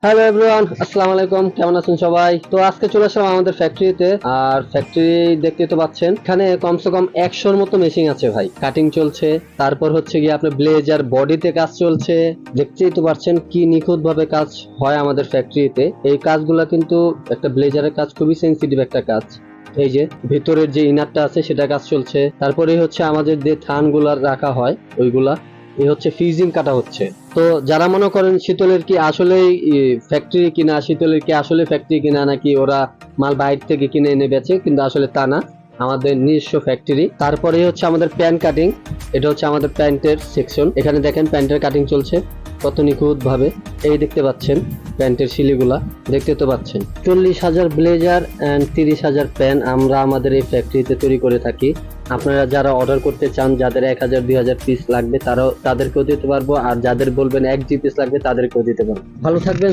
Hello everyone, আসসালামু আলাইকুম। কেমন আছেন সবাই? তো আজকে চলে আসলাম আমাদের ফ্যাক্টরিতে। আর ফ্যাক্টরি দেখতে তো পাচ্ছেন, এখানে কমসে কম 100-র মতো মেশিন আছে ভাই। কাটিং চলছে, তারপর হচ্ছে গিয়ে আপনার ব্লেজার বডিতে কাজ চলছে। দেখতেই তো পাচ্ছেন কি নিখুঁত ভাবে কাজ হয় আমাদের ফ্যাক্টরিতে। এই কাজগুলা কিন্তু, একটা ব্লেজারের কাজ খুবই সেন্সিটিভ একটা কাজ। এই যে ভেতরের যে ইনারটা আছে সেটা কাজ চলছে। তারপরে হচ্ছে আমাদের যে থান গুলা রাখা হয় ওইগুলা, এই হচ্ছে ফিউজিং কাটা হচ্ছে। তো যারা মনে করেন শীতলের কি আসলেই ফ্যাক্টরি কিনা, শীতলের কি আসলে ফ্যাক্টরি কিনা, নাকি ওরা মাল বাইরে থেকে কিনে এনে বেচে, কিন্তু আসলে তা না, আমাদের নিজস্ব ফ্যাক্টরি। তারপরে হচ্ছে আমাদের প্যান্ট কাটিং। এটা হচ্ছে আমাদের প্যান্টের সেকশন। এখানে দেখেন প্যান্টের কাটিং চলছে কত নিখুঁত ভাবে। এই দেখতে পাচ্ছেন প্যান্টের শিলিগুলা, দেখতে তো পাচ্ছেন। 40,000 ব্লেজার অ্যান্ড 30,000 প্যান্ট আমরা আমাদের এই ফ্যাক্টরিতে তৈরি করে থাকি। আপনারা যারা অর্ডার করতে চান, যাদের 1,000-2,000 পিস লাগবে, তাদেরকেও দিতে পারবো। আর যাদের বলবেন 1 জি পিস লাগবে, তাদেরকেও দিতে পারবো। ভালো থাকবেন।